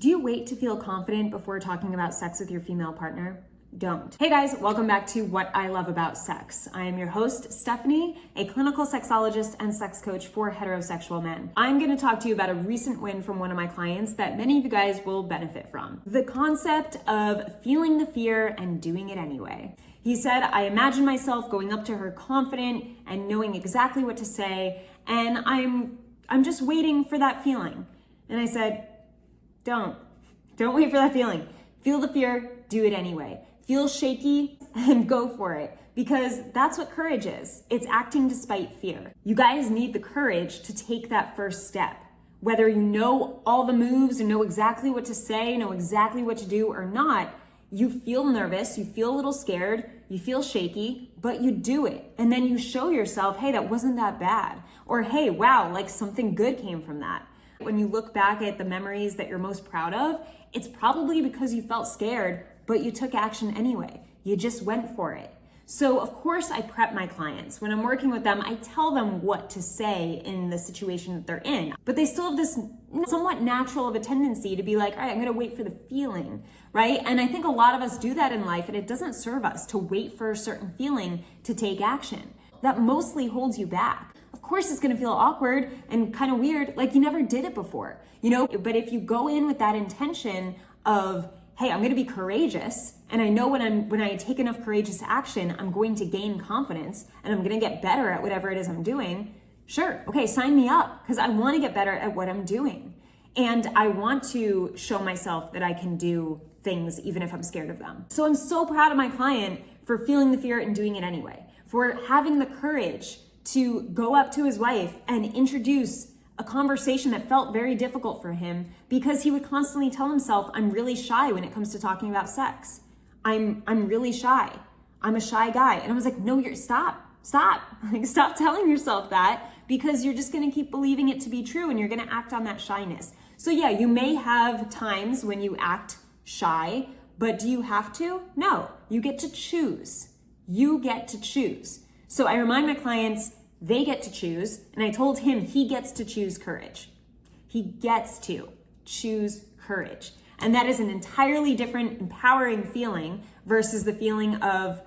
Do you wait to feel confident before talking about sex with your female partner? Don't. Hey guys, welcome back to What I Love About Sex. I am your host, Stephanie, a clinical sexologist and sex coach for heterosexual men. I'm going to talk to you about a recent win from one of my clients that many of you guys will benefit from. The concept of feeling the fear and doing it anyway. He said, I imagine myself going up to her confident and knowing exactly what to say, and I'm just waiting for that feeling. And I said, Don't wait for that feeling. Feel the fear, do it anyway. Feel shaky and go for it, because that's what courage is. It's acting despite fear. You guys need the courage to take that first step. Whether you know all the moves and know exactly what to say, know exactly what to do or not, you feel nervous, you feel a little scared, you feel shaky, but you do it. And then you show yourself, hey, that wasn't that bad. Or hey, wow, like something good came from that. When you look back at the memories that you're most proud of, it's probably because you felt scared, but you took action anyway. You just went for it. So of course I prep my clients. When I'm working with them, I tell them what to say in the situation that they're in, but they still have this somewhat natural of a tendency to be like, all right, I'm gonna wait for the feeling, right? And I think a lot of us do that in life, and it doesn't serve us to wait for a certain feeling to take action. That mostly holds you back. Of course, it's gonna feel awkward and kind of weird, like you never did it before, But if you go in with that intention of, hey, I'm gonna be courageous, and I know when I take enough courageous action, I'm going to gain confidence, and I'm gonna get better at whatever it is I'm doing. Sure, okay, sign me up, because I wanna get better at what I'm doing. And I want to show myself that I can do things even if I'm scared of them. So I'm so proud of my client for feeling the fear and doing it anyway, for having the courage to go up to his wife and introduce a conversation that felt very difficult for him, because he would constantly tell himself, I'm really shy when it comes to talking about sex. I'm really shy. I'm a shy guy. And I was like, no, stop. Like, stop telling yourself that, because you're just gonna keep believing it to be true and you're gonna act on that shyness. So yeah, you may have times when you act shy, but do you have to? No, you get to choose. You get to choose. So I remind my clients, they get to choose, and I told him he gets to choose courage. He gets to choose courage. And that is an entirely different, empowering feeling versus the feeling of,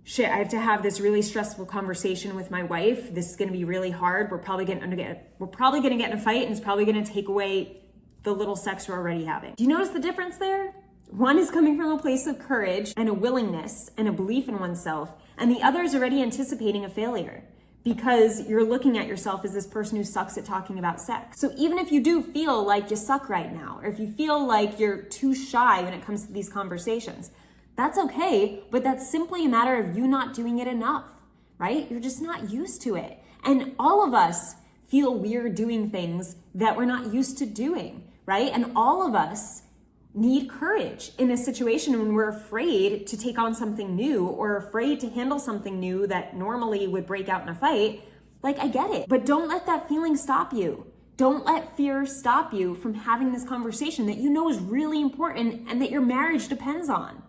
shit, I have to have this really stressful conversation with my wife. This is gonna be really hard. We're probably gonna get in a fight, and it's probably gonna take away the little sex we're already having. Do you notice the difference there? One is coming from a place of courage and a willingness and a belief in oneself, and the other is already anticipating a failure, because you're looking at yourself as this person who sucks at talking about sex. So even if you do feel like you suck right now, or if you feel like you're too shy when it comes to these conversations, that's okay, but that's simply a matter of you not doing it enough, right? You're just not used to it. And all of us feel weird doing things that we're not used to doing, right? And all of us need courage in a situation when we're afraid to take on something new, or afraid to handle something new that normally would break out in a fight. Like, I get it, but don't let that feeling stop you. Don't let fear stop you from having this conversation that you know is really important and that your marriage depends on.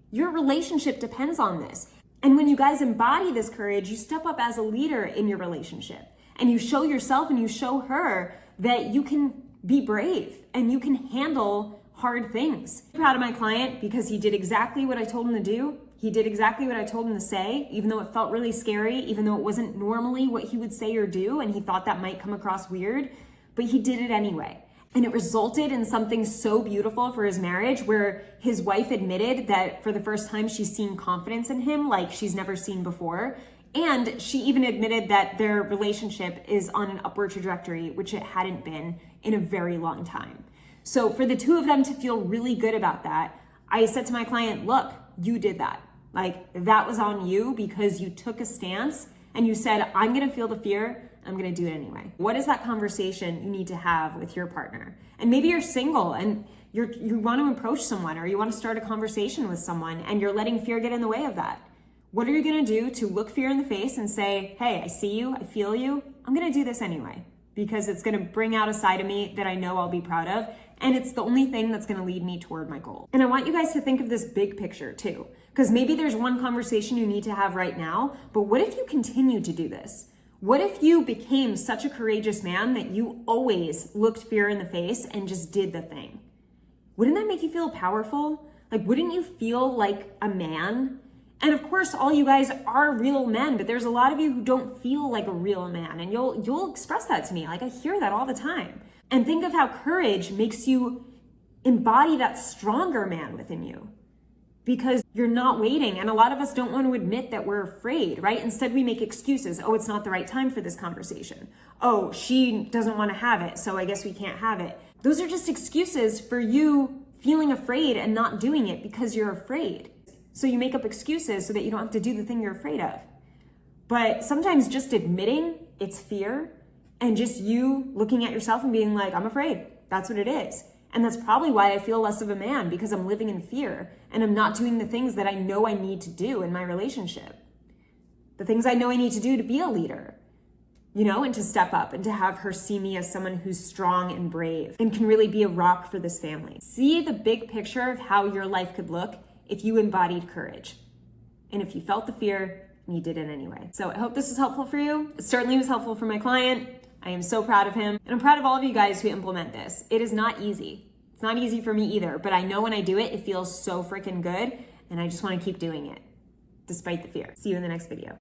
Your relationship depends on this. And when you guys embody this courage, you step up as a leader in your relationship, and you show yourself and you show her that you can be brave and you can handle hard things. I'm proud of my client because he did exactly what I told him to do. He did exactly what I told him to say, even though it felt really scary, even though it wasn't normally what he would say or do, and he thought that might come across weird, but he did it anyway. And it resulted in something so beautiful for his marriage, where his wife admitted that for the first time she's seen confidence in him like she's never seen before. And she even admitted that their relationship is on an upward trajectory, which it hadn't been in a very long time. So for the two of them to feel really good about that, I said to my client, look, you did that. Like, that was on you, because you took a stance and you said, I'm gonna feel the fear, I'm gonna do it anyway. What is that conversation you need to have with your partner? And maybe you're single and you want to approach someone, or you want to start a conversation with someone, and you're letting fear get in the way of that. What are you gonna do to look fear in the face and say, hey, I see you, I feel you, I'm gonna do this anyway, because it's gonna bring out a side of me that I know I'll be proud of, and it's the only thing that's gonna lead me toward my goal. And I want you guys to think of this big picture too, because maybe there's one conversation you need to have right now, but what if you continue to do this? What if you became such a courageous man that you always looked fear in the face and just did the thing? Wouldn't that make you feel powerful? Like, wouldn't you feel like a man? And of course, all you guys are real men, but there's a lot of you who don't feel like a real man, and you'll express that to me. Like, I hear that all the time. And think of how courage makes you embody that stronger man within you, because you're not waiting. And a lot of us don't want to admit that we're afraid, right? Instead, we make excuses. Oh, it's not the right time for this conversation. Oh, she doesn't want to have it, so I guess we can't have it. Those are just excuses for you feeling afraid and not doing it because you're afraid. So you make up excuses so that you don't have to do the thing you're afraid of. But sometimes just admitting it's fear and just you looking at yourself and being like, I'm afraid. That's what it is. And that's probably why I feel less of a man, because I'm living in fear and I'm not doing the things that I know I need to do in my relationship. The things I know I need to do to be a leader, and to step up and to have her see me as someone who's strong and brave and can really be a rock for this family. See the big picture of how your life could look if you embodied courage. And if you felt the fear and you did it anyway. So I hope this is helpful for you. It certainly was helpful for my client. I am so proud of him. And I'm proud of all of you guys who implement this. It is not easy. It's not easy for me either, but I know when I do it, it feels so freaking good. And I just want to keep doing it despite the fear. See you in the next video.